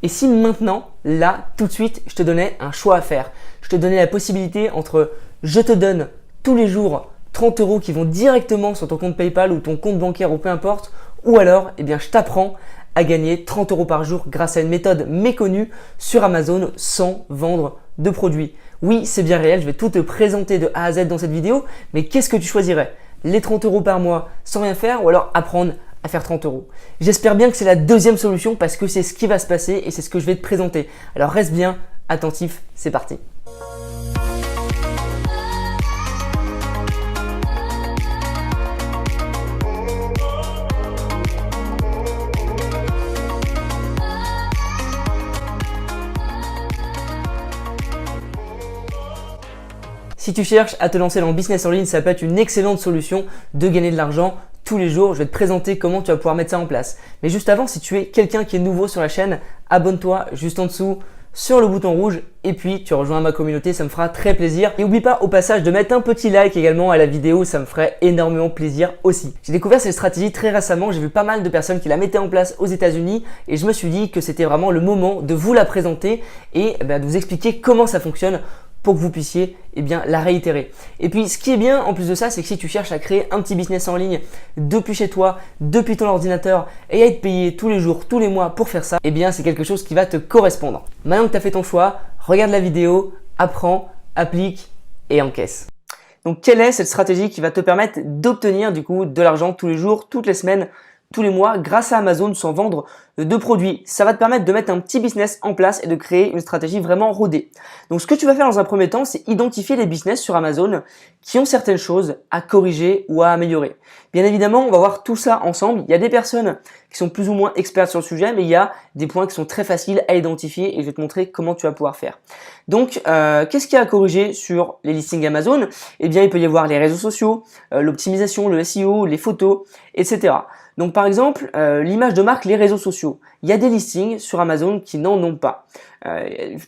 Et si maintenant, là, tout de suite, je te donnais un choix à faire, je te donnais la possibilité entre je te donne tous les jours 30 € qui vont directement sur ton compte PayPal ou ton compte bancaire ou peu importe, ou alors, je t'apprends à gagner 30 € par jour grâce à une méthode méconnue sur Amazon sans vendre de produits. Oui, c'est bien réel, je vais tout te présenter de A à Z dans cette vidéo, mais qu'est-ce que tu choisirais? Les 30 € par mois sans rien faire ou alors apprendre à faire 30 €. J'espère bien que c'est la deuxième solution parce que c'est ce qui va se passer et c'est ce que je vais te présenter. Alors reste bien attentif, c'est parti. Si tu cherches à te lancer dans le business en ligne, ça peut être une excellente solution de gagner de l'argent tous les jours. Je vais te présenter comment tu vas pouvoir mettre ça en place. Mais juste avant, si tu es quelqu'un qui est nouveau sur la chaîne, abonne-toi juste en dessous sur le bouton rouge et puis tu rejoins ma communauté, ça me fera très plaisir. Et n'oublie pas au passage de mettre un petit like également à la vidéo, ça me ferait énormément plaisir aussi. J'ai découvert cette stratégie très récemment, j'ai vu pas mal de personnes qui la mettaient en place aux États-Unis et je me suis dit que c'était vraiment le moment de vous la présenter et de vous expliquer comment ça fonctionne pour que vous puissiez la réitérer. Et puis ce qui est bien en plus de ça, c'est que si tu cherches à créer un petit business en ligne depuis chez toi, depuis ton ordinateur et à être payé tous les jours, tous les mois pour faire ça, c'est quelque chose qui va te correspondre. Maintenant que tu as fait ton choix, regarde la vidéo, apprends, applique et encaisse. Donc quelle est cette stratégie qui va te permettre d'obtenir du coup de l'argent tous les jours, toutes les semaines, tous les mois grâce à Amazon sans vendre de produits? Ça va te permettre de mettre un petit business en place et de créer une stratégie vraiment rodée. Donc ce que tu vas faire dans un premier temps, c'est identifier les business sur Amazon qui ont certaines choses à corriger ou à améliorer. Bien évidemment, on va voir tout ça ensemble. Il y a des personnes qui sont plus ou moins expertes sur le sujet, mais il y a des points qui sont très faciles à identifier et je vais te montrer comment tu vas pouvoir faire. Donc, qu'est-ce qu'il y a à corriger sur les listings Amazon? Il peut y avoir les réseaux sociaux, l'optimisation, le SEO, les photos, etc. Donc par exemple, l'image de marque, les réseaux sociaux. Il y a des listings sur Amazon qui n'en ont pas.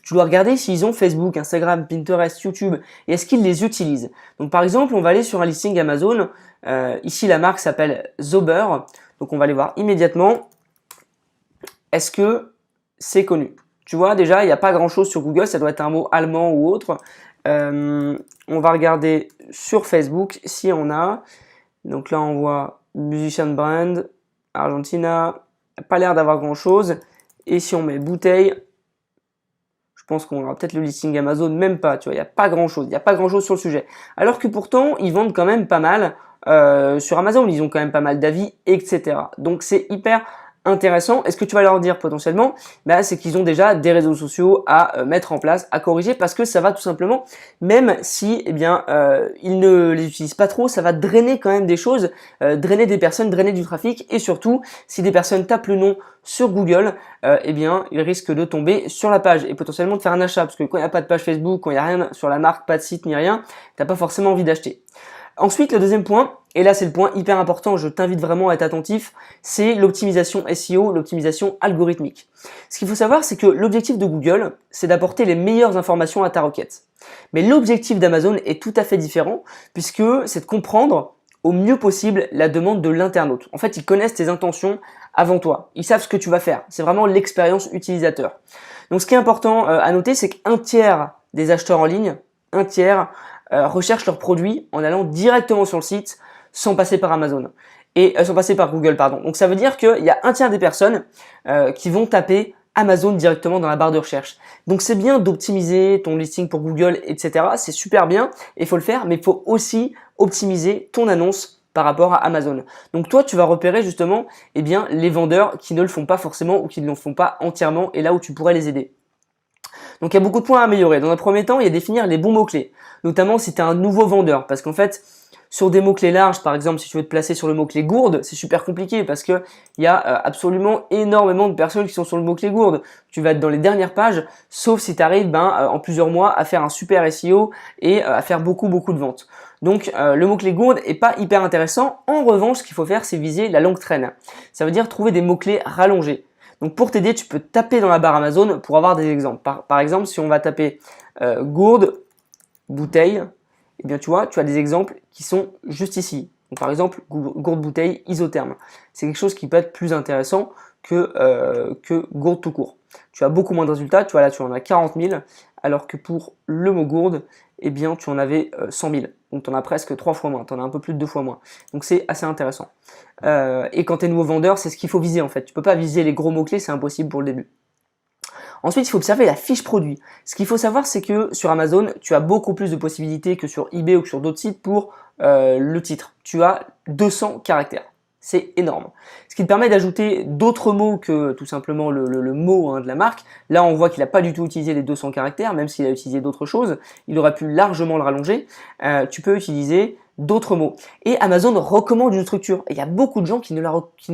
Tu dois regarder s'ils ont Facebook, Instagram, Pinterest, YouTube et est-ce qu'ils les utilisent. Donc par exemple, on va aller sur un listing Amazon. Ici, la marque s'appelle Zauber. Donc on va aller voir immédiatement. Est-ce que c'est connu? Tu vois, déjà, il n'y a pas grand-chose sur Google. Ça doit être un mot allemand ou autre. On va regarder sur Facebook si on a. Donc là, on voit Musician Brand, Argentina, pas l'air d'avoir grand chose. Et si on met bouteille, je pense qu'on aura peut-être le listing Amazon, même pas, tu vois, il n'y a pas grand chose, sur le sujet. Alors que pourtant, ils vendent quand même pas mal sur Amazon, ils ont quand même pas mal d'avis, etc. Donc c'est hyper intéressant. Et ce que tu vas leur dire potentiellement, c'est qu'ils ont déjà des réseaux sociaux à mettre en place, à corriger, parce que ça va tout simplement, même si ils ne les utilisent pas trop, ça va drainer quand même des choses, drainer des personnes, drainer du trafic, et surtout, si des personnes tapent le nom sur Google, ils risquent de tomber sur la page et potentiellement de faire un achat, parce que quand il n'y a pas de page Facebook, quand il n'y a rien sur la marque, pas de site ni rien, t'as pas forcément envie d'acheter. Ensuite, le deuxième point, et là c'est le point hyper important, je t'invite vraiment à être attentif, c'est l'optimisation SEO, l'optimisation algorithmique. Ce qu'il faut savoir, c'est que l'objectif de Google, c'est d'apporter les meilleures informations à ta requête. Mais l'objectif d'Amazon est tout à fait différent, puisque c'est de comprendre au mieux possible la demande de l'internaute. En fait, ils connaissent tes intentions avant toi. Ils savent ce que tu vas faire. C'est vraiment l'expérience utilisateur. Donc ce qui est important à noter, c'est qu'un tiers des acheteurs en ligne, un tiers recherchent leurs produits en allant directement sur le site sans passer par Amazon et sans passer par Google, pardon. Donc ça veut dire qu'il y a un tiers des personnes qui vont taper Amazon directement dans la barre de recherche. Donc c'est bien d'optimiser ton listing pour Google, etc. C'est super bien et il faut le faire, mais il faut aussi optimiser ton annonce par rapport à Amazon. Donc toi, tu vas repérer justement les vendeurs qui ne le font pas forcément ou qui ne le font pas entièrement et là où tu pourrais les aider. Donc il y a beaucoup de points à améliorer. Dans un premier temps, il y a définir les bons mots-clés, notamment si tu es un nouveau vendeur, parce qu'en fait, sur des mots-clés larges, par exemple, si tu veux te placer sur le mot-clé gourde, c'est super compliqué parce que il y a absolument énormément de personnes qui sont sur le mot-clé gourde. Tu vas être dans les dernières pages, sauf si tu arrives en plusieurs mois à faire un super SEO et à faire beaucoup de ventes. Donc le mot-clé gourde est pas hyper intéressant. En revanche, ce qu'il faut faire, c'est viser la longue traîne. Ça veut dire trouver des mots-clés rallongés. Donc pour t'aider, tu peux taper dans la barre Amazon pour avoir des exemples. Par exemple, si on va taper gourde, bouteille, tu vois, tu as des exemples qui sont juste ici. Donc, par exemple, gourde bouteille isotherme. C'est quelque chose qui peut être plus intéressant que gourde tout court. tu as beaucoup moins de résultats. Tu vois là, tu en as 40 000, alors que pour le mot gourde, eh bien, tu en avais 100 000. Donc, tu en as presque 3 fois moins, tu en as un peu plus de 2 fois moins. Donc, c'est assez intéressant. Et quand tu es nouveau vendeur, c'est ce qu'il faut viser en fait. Tu peux pas viser les gros mots-clés, c'est impossible pour le début. Ensuite, il faut observer la fiche produit. Ce qu'il faut savoir, c'est que sur Amazon, tu as beaucoup plus de possibilités que sur eBay ou que sur d'autres sites pour le titre. Tu as 200 caractères. C'est énorme. Ce qui te permet d'ajouter d'autres mots que tout simplement le mot de la marque. Là, on voit qu'il n'a pas du tout utilisé les 200 caractères, même s'il a utilisé d'autres choses. Il aurait pu largement le rallonger. Tu peux utiliser d'autres mots. Et Amazon recommande une structure. Et il y a beaucoup de gens qui ne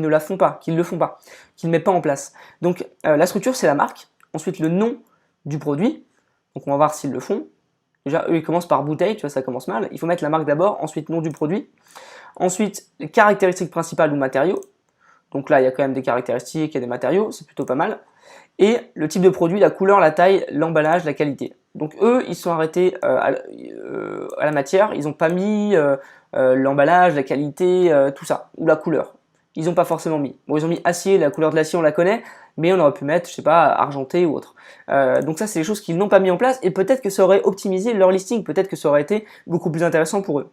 la font pas, qui ne le font pas, qui ne le mettent pas en place. Donc, la structure, c'est la marque. Ensuite, le nom du produit. Donc, on va voir s'ils le font. Déjà, eux, ils commencent par bouteille, tu vois, ça commence mal. Il faut mettre la marque d'abord, ensuite nom du produit. Ensuite, les caractéristiques principales ou matériaux. Donc là, il y a quand même des caractéristiques, il y a des matériaux, c'est plutôt pas mal. Et le type de produit, la couleur, la taille, l'emballage, la qualité. Donc eux, ils sont arrêtés à la matière, ils n'ont pas mis l'emballage, la qualité, tout ça, ou la couleur. Ils n'ont pas forcément mis. Bon, ils ont mis acier, la couleur de l'acier, on la connaît, mais on aurait pu mettre, je sais pas, argenté ou autre. Donc ça, c'est des choses qu'ils n'ont pas mis en place, et peut-être que ça aurait optimisé leur listing, peut-être que ça aurait été beaucoup plus intéressant pour eux.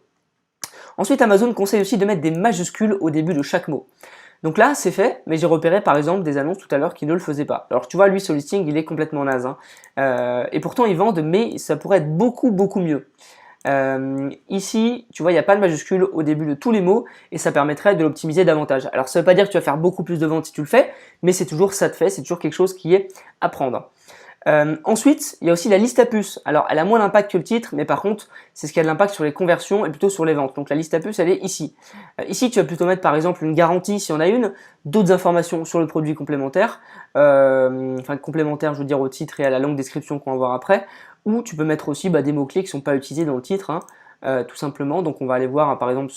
Ensuite, Amazon conseille aussi de mettre des majuscules au début de chaque mot. Donc là, c'est fait, mais j'ai repéré par exemple des annonces tout à l'heure qui ne le faisaient pas. Alors tu vois, lui, ce listing, il est complètement naze. Et pourtant, ils vendent, mais ça pourrait être beaucoup, beaucoup mieux. Ici, tu vois, il n'y a pas de majuscule au début de tous les mots et ça permettrait de l'optimiser davantage. Alors ça ne veut pas dire que tu vas faire beaucoup plus de ventes si tu le fais, mais c'est toujours ça de fait, c'est toujours quelque chose qui est à prendre. Ensuite, il y a aussi la liste à puces. Alors, elle a moins d'impact que le titre, mais par contre, c'est ce qui a de l'impact sur les conversions et plutôt sur les ventes. Donc, la liste à puces, elle est ici. Ici, tu vas plutôt mettre, par exemple, une garantie, si on a une, d'autres informations sur le produit complémentaire, enfin, complémentaire, je veux dire, au titre et à la longue description qu'on va voir après, ou tu peux mettre aussi des mots-clés qui ne sont pas utilisés dans le titre, tout simplement. Donc, on va aller voir, par exemple,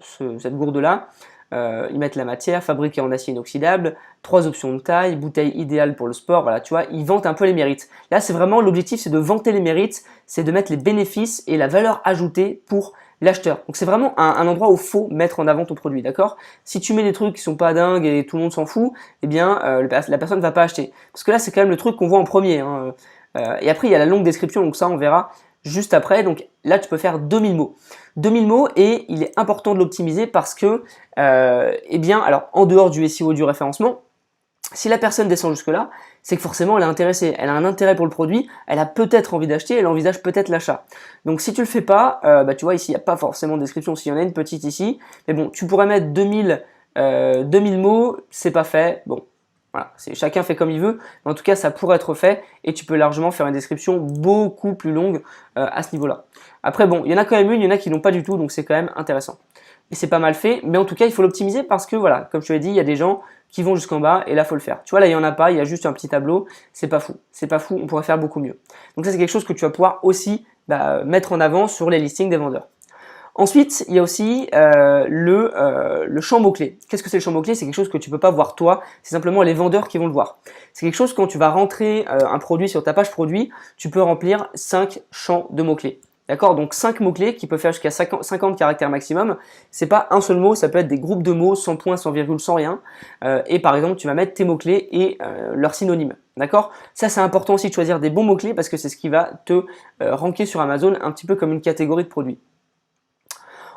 cette gourde-là. Ils mettent la matière, fabriquée en acier inoxydable, 3 options de taille, bouteille idéale pour le sport, voilà, tu vois, ils vantent un peu les mérites. Là, c'est vraiment l'objectif, c'est de vanter les mérites, c'est de mettre les bénéfices et la valeur ajoutée pour l'acheteur. Donc c'est vraiment un endroit où il faut mettre en avant ton produit, d'accord? Si tu mets des trucs qui sont pas dingues et tout le monde s'en fout, eh bien la personne ne va pas acheter. Parce que là, c'est quand même le truc qu'on voit en premier. Et après, il y a la longue description, donc ça, on verra juste après. Donc là, tu peux faire 2000 mots. 2000 mots et il est important de l'optimiser parce que, eh bien, alors en dehors du SEO, du référencement, si la personne descend jusque-là, c'est que forcément elle est intéressée, elle a un intérêt pour le produit, elle a peut-être envie d'acheter, elle envisage peut-être l'achat. Donc si tu le fais pas, tu vois ici il n'y a pas forcément de description, s'il y en a une petite ici, mais bon, tu pourrais mettre 2000 mots, c'est pas fait, bon. Voilà, chacun fait comme il veut, mais en tout cas ça pourrait être fait et tu peux largement faire une description beaucoup plus longue à ce niveau-là. Après bon, il y en a quand même une, il y en a qui n'ont pas du tout, donc c'est quand même intéressant. Et c'est pas mal fait, mais en tout cas il faut l'optimiser parce que voilà, comme je te l'ai dit, il y a des gens qui vont jusqu'en bas et là faut le faire. Tu vois là il y en a pas, il y a juste un petit tableau, c'est pas fou, on pourrait faire beaucoup mieux. Donc ça c'est quelque chose que tu vas pouvoir aussi mettre en avant sur les listings des vendeurs. Ensuite, il y a aussi le champ mot-clé. Qu'est-ce que c'est le champ mot-clé? C'est quelque chose que tu peux pas voir toi, c'est simplement les vendeurs qui vont le voir. C'est quelque chose quand tu vas rentrer un produit sur ta page produit, tu peux remplir 5 champs de mots-clés. D'accord? Donc 5 mots-clés qui peuvent faire jusqu'à 50 caractères maximum. C'est pas un seul mot, ça peut être des groupes de mots, sans point, sans virgule, sans rien. Et par exemple, tu vas mettre tes mots-clés et leurs synonymes. D'accord? Ça, c'est important aussi de choisir des bons mots-clés parce que c'est ce qui va te ranker sur Amazon un petit peu comme une catégorie de produits.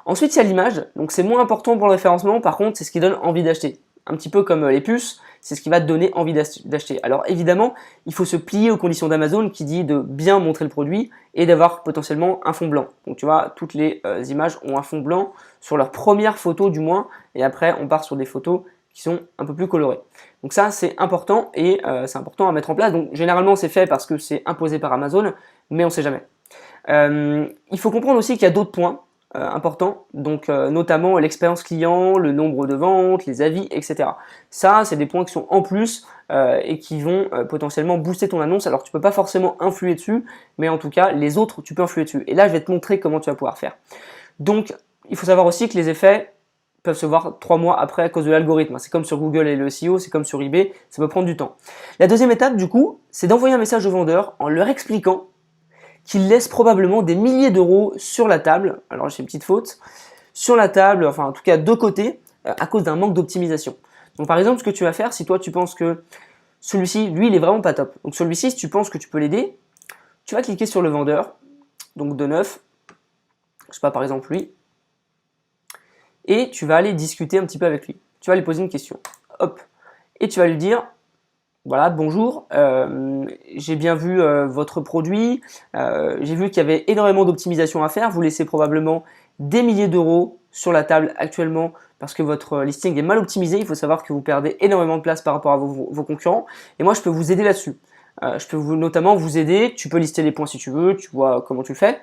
Ensuite, il y a l'image, donc c'est moins important pour le référencement, par contre, c'est ce qui donne envie d'acheter. Un petit peu comme les puces, c'est ce qui va te donner envie d'acheter. Alors évidemment, il faut se plier aux conditions d'Amazon qui dit de bien montrer le produit et d'avoir potentiellement un fond blanc. Donc tu vois, toutes les images ont un fond blanc sur leur première photo du moins, et après on part sur des photos qui sont un peu plus colorées. Donc ça, c'est important et c'est important à mettre en place. Donc généralement, c'est fait parce que c'est imposé par Amazon, mais on ne sait jamais. Il faut comprendre aussi qu'il y a d'autres points important, donc notamment l'expérience client, le nombre de ventes, les avis, etc. Ça, c'est des points qui sont en plus et qui vont potentiellement booster ton annonce. Alors, tu peux pas forcément influer dessus, mais en tout cas, les autres, tu peux influer dessus. Et là, je vais te montrer comment tu vas pouvoir faire. Donc, il faut savoir aussi que les effets peuvent se voir 3 mois après à cause de l'algorithme. C'est comme sur Google et le SEO, c'est comme sur eBay, ça peut prendre du temps. La deuxième étape, du coup, c'est d'envoyer un message au vendeur en leur expliquant qu'il laisse probablement des milliers d'euros sur la table, alors j'ai une petite faute, sur la table, enfin en tout cas de côté, à cause d'un manque d'optimisation. Donc par exemple, ce que tu vas faire, si toi tu penses que Celui-ci, lui, il est vraiment pas top. Donc celui-ci, si tu penses que tu peux l'aider, tu vas cliquer sur le vendeur, donc de neuf, je sais pas, par exemple lui, et tu vas aller discuter un petit peu avec lui. Tu vas lui poser une question. Hop. Et tu vas lui dire, voilà, bonjour, j'ai bien vu votre produit, j'ai vu qu'il y avait énormément d'optimisation à faire, vous laissez probablement des milliers d'euros sur la table actuellement parce que votre listing est mal optimisé, il faut savoir que vous perdez énormément de place par rapport à vos concurrents, et moi je peux vous aider là-dessus. Je peux notamment vous aider, tu peux lister les points si tu veux, tu vois comment tu le fais.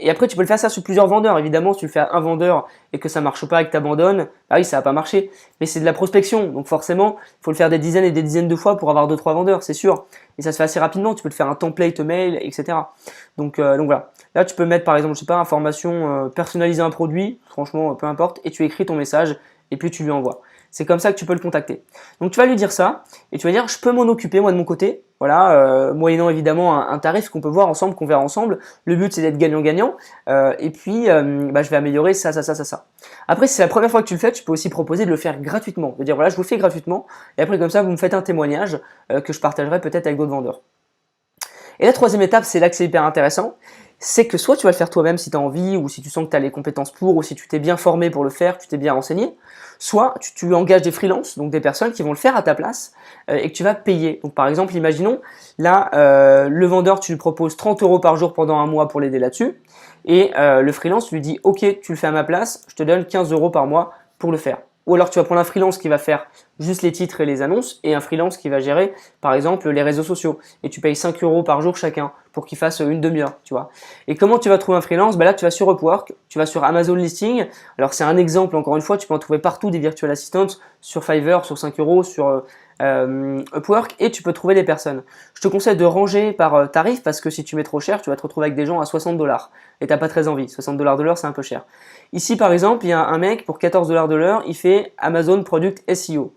Et après, tu peux le faire ça sur plusieurs vendeurs. Évidemment, si tu le fais à un vendeur et que ça marche pas et que tu abandonnes, bah oui, ça va pas marcher. Mais c'est de la prospection, donc forcément, il faut le faire des dizaines et des dizaines de fois pour avoir 2-3 vendeurs, c'est sûr. Et ça se fait assez rapidement. Tu peux te faire un template mail, etc. Donc voilà. Là, tu peux mettre par exemple, je sais pas, information, personnaliser un produit, franchement, peu importe, et tu écris ton message et puis tu lui envoies. C'est comme ça que tu peux le contacter. Donc tu vas lui dire ça et tu vas dire je peux m'en occuper moi de mon côté. Voilà, moyennant évidemment un tarif qu'on peut voir ensemble, qu'on verra ensemble. Le but c'est d'être gagnant-gagnant. Et puis je vais améliorer ça. Après si c'est la première fois que tu le fais, tu peux aussi proposer de le faire gratuitement. De dire voilà je vous le fais gratuitement et après comme ça vous me faites un témoignage que je partagerai peut-être avec d'autres vendeurs. Et la troisième étape, c'est là que c'est hyper intéressant, c'est que soit tu vas le faire toi-même si tu as envie, ou si tu sens que tu as les compétences pour, ou si tu t'es bien formé pour le faire, tu t'es bien renseigné, soit tu engages des freelances, donc des personnes qui vont le faire à ta place, et que tu vas payer. Donc par exemple, imaginons, là, le vendeur, tu lui proposes 30 euros par jour pendant un mois pour l'aider là-dessus, et le freelance lui dit, ok, tu le fais à ma place, je te donne 15 euros par mois pour le faire. Ou alors tu vas prendre un freelance qui va faire juste les titres et les annonces et un freelance qui va gérer par exemple les réseaux sociaux et tu payes 5 euros par jour chacun pour qu'il fasse une demi-heure, tu vois. Et comment tu vas trouver un freelance? Là tu vas sur Upwork, tu vas sur Amazon Listing. Alors c'est un exemple, encore une fois, tu peux en trouver partout des virtual assistants, sur Fiverr, sur 5 euros, sur Upwork, et tu peux trouver des personnes. Je te conseille de ranger par tarif parce que si tu mets trop cher, tu vas te retrouver avec des gens à 60 dollars et t'as pas très envie. 60 dollars de l'heure, c'est un peu cher. Ici par exemple, il y a un mec pour 14 dollars de l'heure, il fait Amazon Product SEO.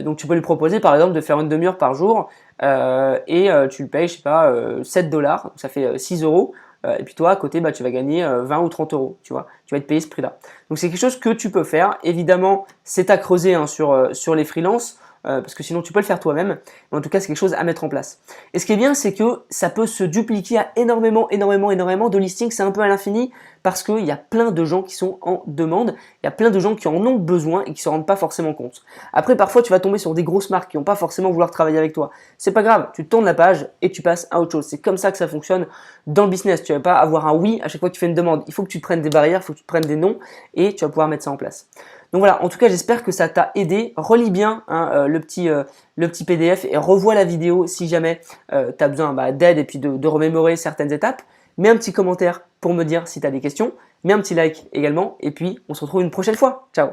Donc tu peux lui proposer par exemple de faire une demi-heure par jour et tu le payes, je sais pas, 7 dollars, donc ça fait 6 euros. Et puis toi à côté tu vas gagner 20 ou 30 euros, tu vois, tu vas être payé ce prix là. Donc c'est quelque chose que tu peux faire. Évidemment c'est à creuser sur les freelances parce que sinon tu peux le faire toi-même, mais en tout cas c'est quelque chose à mettre en place. Et ce qui est bien, c'est que ça peut se dupliquer à énormément de listings, c'est un peu à l'infini parce qu'il y a plein de gens qui sont en demande, il y a plein de gens qui en ont besoin et qui se rendent pas forcément compte. Après parfois tu vas tomber sur des grosses marques qui n'ont pas forcément vouloir travailler avec toi, c'est pas grave, tu tournes la page et tu passes à autre chose. C'est comme ça que ça fonctionne dans le business. Tu vas pas avoir un oui à chaque fois que tu fais une demande, il faut que tu te prennes des barrières, il faut que tu te prennes des noms et tu vas pouvoir mettre ça en place. Donc voilà, en tout cas j'espère que ça t'a aidé. Relis bien le petit PDF et revois la vidéo si jamais tu as besoin d'aide et puis de remémorer certaines étapes. Mets un petit commentaire pour me dire si tu as des questions, mets un petit like également et puis on se retrouve une prochaine fois. Ciao!